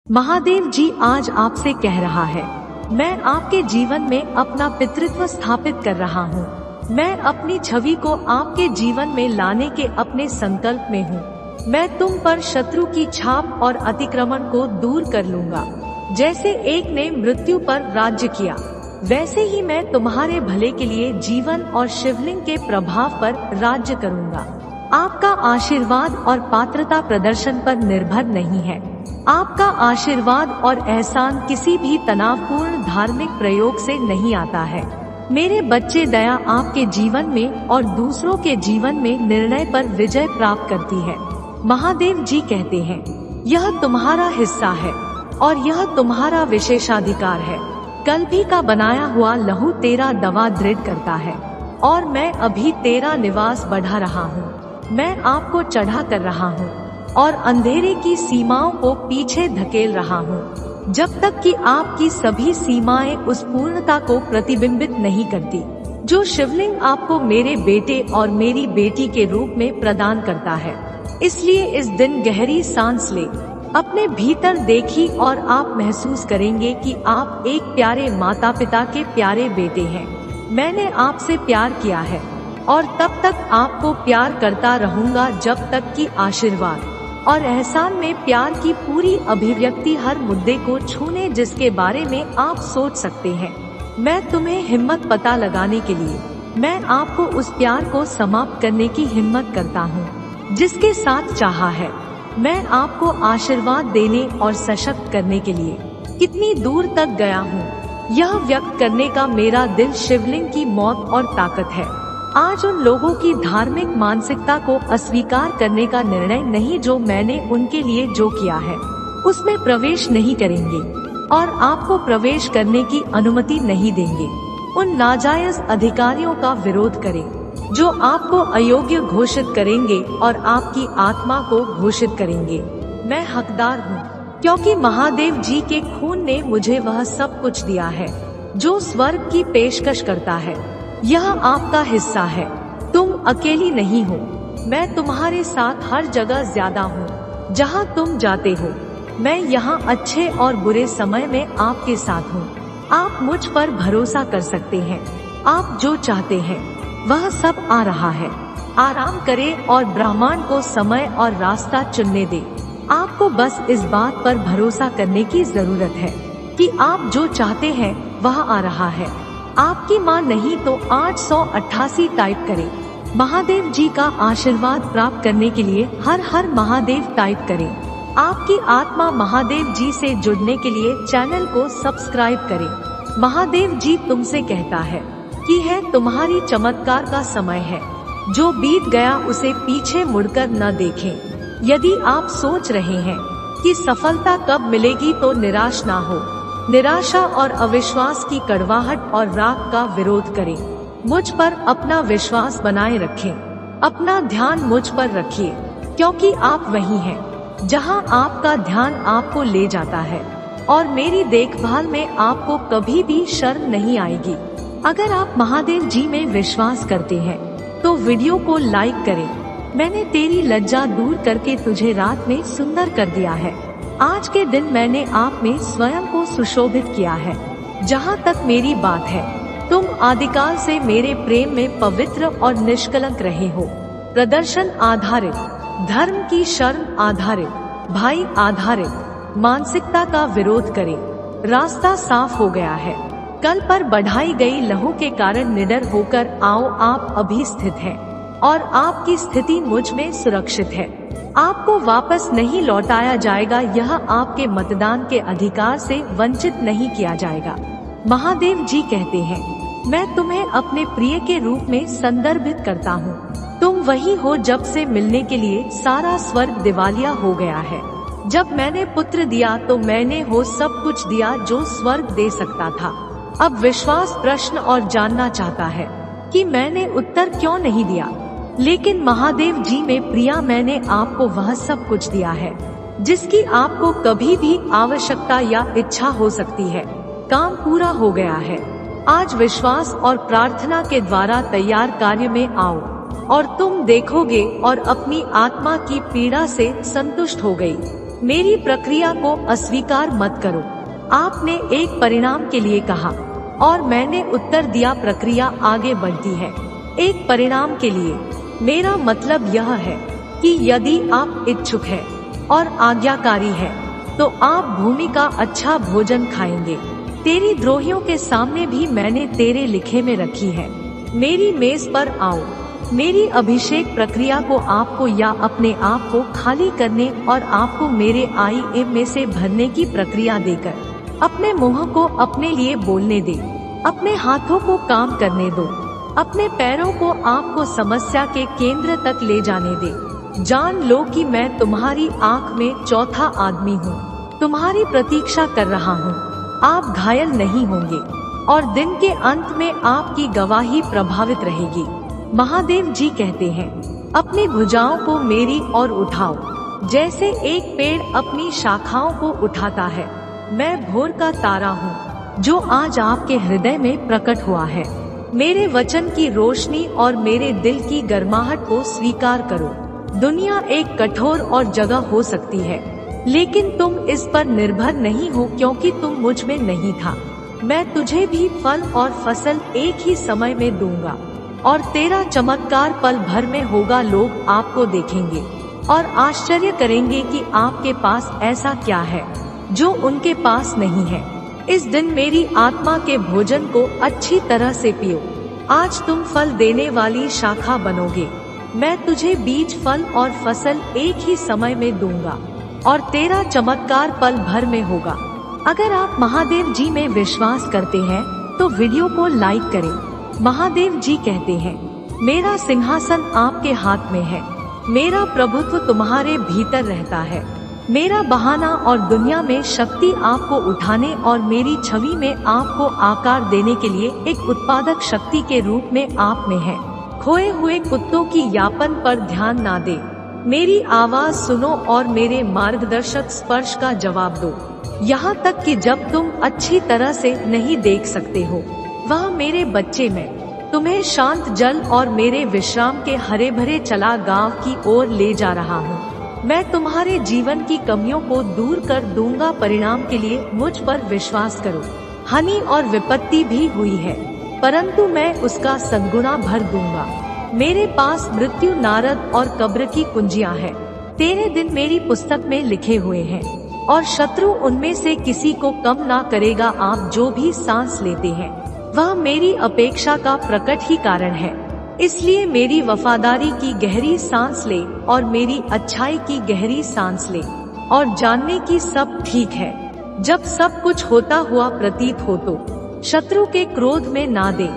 महादेव जी आज आपसे कह रहा है, मैं आपके जीवन में अपना पितृत्व स्थापित कर रहा हूँ। मैं अपनी छवि को आपके जीवन में लाने के अपने संकल्प में हूँ। मैं तुम पर शत्रु की छाप और अतिक्रमण को दूर कर लूंगा। जैसे एक ने मृत्यु पर राज्य किया, वैसे ही मैं तुम्हारे भले के लिए जीवन और शिवलिंग के प्रभाव पर राज्य करूंगा। आपका आशीर्वाद और पात्रता प्रदर्शन पर निर्भर नहीं है। आपका आशीर्वाद और एहसान किसी भी तनावपूर्ण धार्मिक प्रयोग से नहीं आता है। मेरे बच्चे, दया आपके जीवन में और दूसरों के जीवन में निर्णय पर विजय प्राप्त करती है। महादेव जी कहते हैं, यह तुम्हारा हिस्सा है और यह तुम्हारा विशेषाधिकार है। कल्पी का बनाया हुआ लहू तेरा दवा दृढ़ करता है और मैं अभी तेरा निवास बढ़ा रहा हूँ। मैं आपको चढ़ा कर रहा हूँ और अंधेरे की सीमाओं को पीछे धकेल रहा हूँ, जब तक कि आपकी सभी सीमाएं उस पूर्णता को प्रतिबिंबित नहीं करती जो शिवलिंग आपको मेरे बेटे और मेरी बेटी के रूप में प्रदान करता है। इसलिए इस दिन गहरी सांस ले, अपने भीतर देखी और आप महसूस करेंगे कि आप एक प्यारे माता पिता के प्यारे बेटे हैं। मैंने आपसे प्यार किया है और तब तक आपको प्यार करता रहूंगा जब तक कि आशीर्वाद और एहसान में प्यार की पूरी अभिव्यक्ति हर मुद्दे को छूने जिसके बारे में आप सोच सकते हैं। मैं तुम्हें हिम्मत पता लगाने के लिए, मैं आपको उस प्यार को समाप्त करने की हिम्मत करता हूँ जिसके साथ चाहा है। मैं आपको आशीर्वाद देने और सशक्त करने के लिए कितनी दूर तक गया हूँ, यह व्यक्त करने का मेरा दिल शिवलिंग की मौत और ताकत है। आज उन लोगों की धार्मिक मानसिकता को अस्वीकार करने का निर्णय नहीं जो मैंने उनके लिए जो किया है उसमें प्रवेश नहीं करेंगे और आपको प्रवेश करने की अनुमति नहीं देंगे। उन नाजायज अधिकारियों का विरोध करें जो आपको अयोग्य घोषित करेंगे और आपकी आत्मा को घोषित करेंगे। मैं हकदार हूँ क्योंकि महादेव जी के खून ने मुझे वह सब कुछ दिया है जो स्वर्ग की पेशकश करता है। यह आपका हिस्सा है, तुम अकेली नहीं हो। मैं तुम्हारे साथ हर जगह ज्यादा हूँ जहाँ तुम जाते हो। मैं यहाँ अच्छे और बुरे समय में आपके साथ हूँ। आप मुझ पर भरोसा कर सकते हैं। आप जो चाहते हैं वह सब आ रहा है। आराम करें और ब्रह्मांड को समय और रास्ता चुनने दे। आपको बस इस बात पर भरोसा करने की जरूरत है कि आप जो चाहते हैं वह आ रहा है। आपकी माँ नहीं तो 888 टाइप करें। महादेव जी का आशीर्वाद प्राप्त करने के लिए हर हर महादेव टाइप करें। आपकी आत्मा महादेव जी से जुड़ने के लिए चैनल को सब्सक्राइब करें। महादेव जी तुमसे कहता है कि है तुम्हारी चमत्कार का समय है। जो बीत गया उसे पीछे मुड़कर न देखें। यदि आप सोच रहे हैं कि सफलता कब मिलेगी तो निराश ना हो। निराशा और अविश्वास की कड़वाहट और राग का विरोध करें। मुझ पर अपना विश्वास बनाए रखें। अपना ध्यान मुझ पर रखिए क्योंकि आप वही हैं जहां आपका ध्यान आपको ले जाता है और मेरी देखभाल में आपको कभी भी शर्म नहीं आएगी। अगर आप महादेव जी में विश्वास करते हैं तो वीडियो को लाइक करें। मैंने तेरी लज्जा दूर करके तुझे रात में सुंदर कर दिया है। आज के दिन मैंने आप में स्वयं को सुशोभित किया है। जहाँ तक मेरी बात है, तुम आदिकाल से मेरे प्रेम में पवित्र और निष्कलंक रहे हो। प्रदर्शन आधारित, धर्म की शर्म आधारित, भाई आधारित मानसिकता का विरोध करें। रास्ता साफ हो गया है। कल पर बढ़ाई गई लहू के कारण निडर होकर आओ। आप अभी स्थित हैं और आपकी स्थिति मुझ में सुरक्षित है। आपको वापस नहीं लौटाया जाएगा। यह आपके मतदान के अधिकार से वंचित नहीं किया जाएगा। महादेव जी कहते हैं, मैं तुम्हें अपने प्रिय के रूप में संदर्भित करता हूँ। तुम वही हो जब से मिलने के लिए सारा स्वर्ग दिवालिया हो गया है। जब मैंने पुत्र दिया तो मैंने हो सब कुछ दिया जो स्वर्ग दे सकता था। अब विश्वास प्रश्न और जानना चाहता है कि मैंने उत्तर क्यों नहीं दिया। लेकिन महादेव जी में प्रिया, मैंने आपको वह सब कुछ दिया है जिसकी आपको कभी भी आवश्यकता या इच्छा हो सकती है। काम पूरा हो गया है। आज विश्वास और प्रार्थना के द्वारा तैयार कार्य में आओ और तुम देखोगे और अपनी आत्मा की पीड़ा से संतुष्ट हो गई। मेरी प्रक्रिया को अस्वीकार मत करो। आपने एक परिणाम के लिए कहा और मैंने उत्तर दिया, प्रक्रिया आगे बढ़ती है एक परिणाम के लिए। मेरा मतलब यह है कि यदि आप इच्छुक हैं और आज्ञाकारी है तो आप भूमि का अच्छा भोजन खाएंगे। तेरी द्रोहियों के सामने भी मैंने तेरे लिखे में रखी है। मेरी मेज पर आओ। मेरी अभिषेक प्रक्रिया को आपको या अपने आप को खाली करने और आपको मेरे IM में से भरने की प्रक्रिया देकर अपने मुंह को अपने लिए बोलने दे। अपने हाथों को काम करने दो। अपने पैरों को आपको समस्या के केंद्र तक ले जाने दे। जान लो कि मैं तुम्हारी आंख में चौथा आदमी हूँ। तुम्हारी प्रतीक्षा कर रहा हूँ। आप घायल नहीं होंगे और दिन के अंत में आपकी गवाही प्रभावित रहेगी। महादेव जी कहते हैं, अपनी भुजाओं को मेरी ओर उठाओ, जैसे एक पेड़ अपनी शाखाओं को उठाता है। मैं भोर का तारा हूँ जो आज आपके हृदय में प्रकट हुआ है। मेरे वचन की रोशनी और मेरे दिल की गर्माहट को स्वीकार करो। दुनिया एक कठोर और जगह हो सकती है, लेकिन तुम इस पर निर्भर नहीं हो क्योंकि तुम मुझ में नहीं था। मैं तुझे भी फल और फसल एक ही समय में दूंगा और तेरा चमत्कार पल भर में होगा। लोग आपको देखेंगे और आश्चर्य करेंगे कि आपके पास ऐसा क्या है जो उनके पास नहीं है। इस दिन मेरी आत्मा के भोजन को अच्छी तरह से पियो। आज तुम फल देने वाली शाखा बनोगे। मैं तुझे बीज, फल और फसल एक ही समय में दूंगा और तेरा चमत्कार पल भर में होगा। अगर आप महादेव जी में विश्वास करते हैं तो वीडियो को लाइक करें। महादेव जी कहते हैं, मेरा सिंहासन आपके हाथ में है। मेरा प्रभुत्व तुम्हारे भीतर रहता है। मेरा बहाना और दुनिया में शक्ति आपको उठाने और मेरी छवि में आपको आकार देने के लिए एक उत्पादक शक्ति के रूप में आप में है। खोए हुए कुत्तों की यापन पर ध्यान ना दे। मेरी आवाज सुनो और मेरे मार्गदर्शक स्पर्श का जवाब दो। यहाँ तक कि जब तुम अच्छी तरह से नहीं देख सकते हो, वह मेरे बच्चे में तुम्हें शांत जल और मेरे विश्राम के हरे भरे चला गांव की ओर ले जा रहा हूँ। मैं तुम्हारे जीवन की कमियों को दूर कर दूंगा। परिणाम के लिए मुझ पर विश्वास करो। हानि और विपत्ति भी हुई है, परंतु मैं उसका सद्गुणा भर दूंगा। मेरे पास मृत्यु, नारद और कब्र की कुंजियां हैं। तेरे दिन मेरी पुस्तक में लिखे हुए हैं और शत्रु उनमें से किसी को कम ना करेगा। आप जो भी सांस लेते हैं वह मेरी अपेक्षा का प्रकट ही कारण है। इसलिए मेरी वफादारी की गहरी सांस ले और मेरी अच्छाई की गहरी सांस ले और जानने की सब ठीक है। जब सब कुछ होता हुआ प्रतीत हो तो शत्रु के क्रोध में ना दे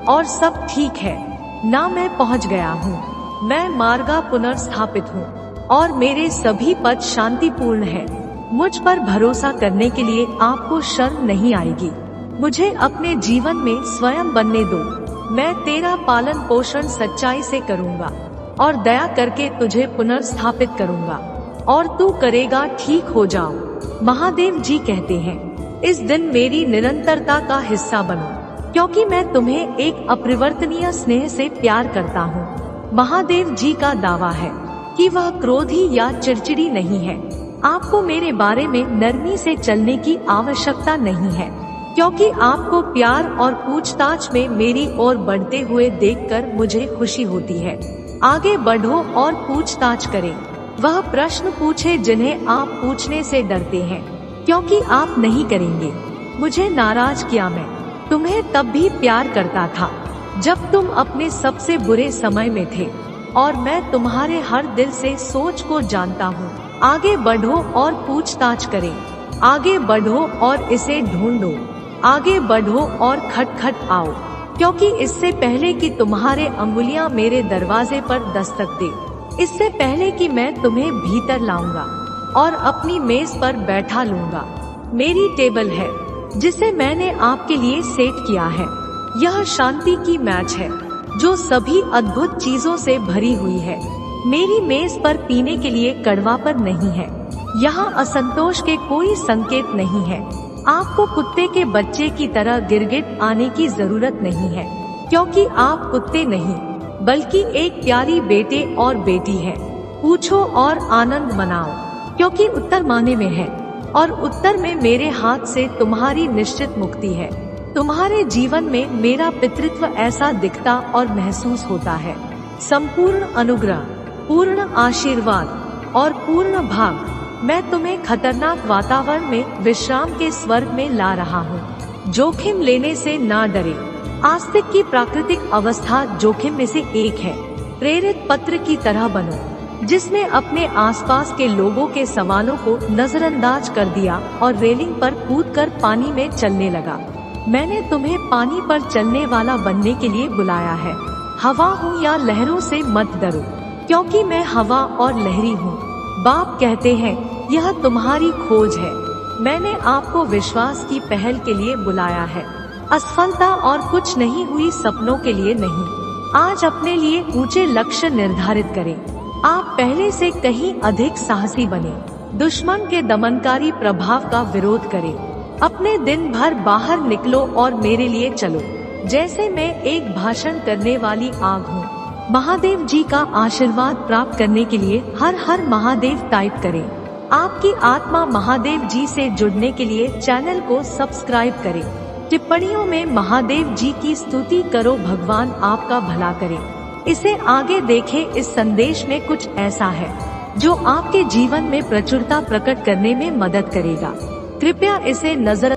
और सब ठीक है ना। मैं पहुंच गया हूँ। मैं मार्गा पुनर्स्थापित हूँ और मेरे सभी पद शांतिपूर्ण है। मुझ पर भरोसा करने के लिए आपको शर्म नहीं आएगी। मुझे अपने जीवन में स्वयं बनने दो। मैं तेरा पालन पोषण सच्चाई से करूँगा और दया करके तुझे पुनर्स्थापित करूँगा और तू करेगा ठीक हो जाओ। महादेव जी कहते हैं, इस दिन मेरी निरंतरता का हिस्सा बनो क्योंकि मैं तुम्हें एक अपरिवर्तनीय स्नेह से प्यार करता हूँ। महादेव जी का दावा है कि वह क्रोधी या चिड़चिड़ी नहीं है। आपको मेरे बारे में नरमी से चलने की आवश्यकता नहीं है क्योंकि आपको प्यार और पूछताछ में मेरी ओर बढ़ते हुए देखकर मुझे खुशी होती है। आगे बढ़ो और पूछताछ करें। वह प्रश्न पूछे जिन्हें आप पूछने से डरते हैं क्योंकि आप नहीं करेंगे। मुझे नाराज किया, मैं तुम्हें तब भी प्यार करता था जब तुम अपने सबसे बुरे समय में थे और मैं तुम्हारे हर दिल से सोच को जानता हूँ। आगे बढ़ो और पूछताछ करें। आगे बढ़ो और इसे ढूंढो। आगे बढ़ो और खटखट आओ क्योंकि इससे पहले कि तुम्हारे अंगुलियां मेरे दरवाजे पर दस्तक दे, इससे पहले कि मैं तुम्हें भीतर लाऊंगा और अपनी मेज पर बैठा लूंगा। मेरी टेबल है जिसे मैंने आपके लिए सेट किया है। यह शांति की मैच है जो सभी अद्भुत चीजों से भरी हुई है। मेरी मेज पर पीने के लिए कड़वापन नहीं है। यहाँ असंतोष के कोई संकेत नहीं है। आपको कुत्ते के बच्चे की तरह गिरगिट आने की जरूरत नहीं है क्योंकि आप कुत्ते नहीं बल्कि एक प्यारी बेटे और बेटी है। पूछो और आनंद मनाओ। क्योंकि उत्तर माने में है और उत्तर में मेरे हाथ से तुम्हारी निश्चित मुक्ति है। तुम्हारे जीवन में मेरा पितृत्व ऐसा दिखता और महसूस होता है। संपूर्ण अनुग्रह, पूर्ण आशीर्वाद और पूर्ण भाग मैं तुम्हें खतरनाक वातावरण में विश्राम के स्वर्ग में ला रहा हूँ। जोखिम लेने से ना डरे। आस्तिक की प्राकृतिक अवस्था जोखिम में से एक है। प्रेरित पत्र की तरह बनो, जिसने अपने आसपास के लोगों के सवालों को नजरअंदाज कर दिया और रेलिंग पर कूदकर पानी में चलने लगा। मैंने तुम्हें पानी पर चलने वाला बनने के लिए बुलाया है। हवा हूँ या लहरों से मत डरो, क्योंकि मैं हवा और लहरी हूँ। बाप कहते हैं यह तुम्हारी खोज है। मैंने आपको विश्वास की पहल के लिए बुलाया है, असफलता और कुछ नहीं हुई सपनों के लिए नहीं। आज अपने लिए ऊंचे लक्ष्य निर्धारित करें। आप पहले से कहीं अधिक साहसी बने। दुश्मन के दमनकारी प्रभाव का विरोध करें। अपने दिन भर बाहर निकलो और मेरे लिए चलो, जैसे मैं एक भाषण करने वाली आग हूँ। महादेव जी का आशीर्वाद प्राप्त करने के लिए हर हर महादेव टाइप करें। आपकी आत्मा महादेव जी से जुड़ने के लिए चैनल को सब्सक्राइब करें। टिप्पणियों में महादेव जी की स्तुति करो। भगवान आपका भला करे। इसे आगे देखें। इस संदेश में कुछ ऐसा है जो आपके जीवन में प्रचुरता प्रकट करने में मदद करेगा। कृपया इसे नजर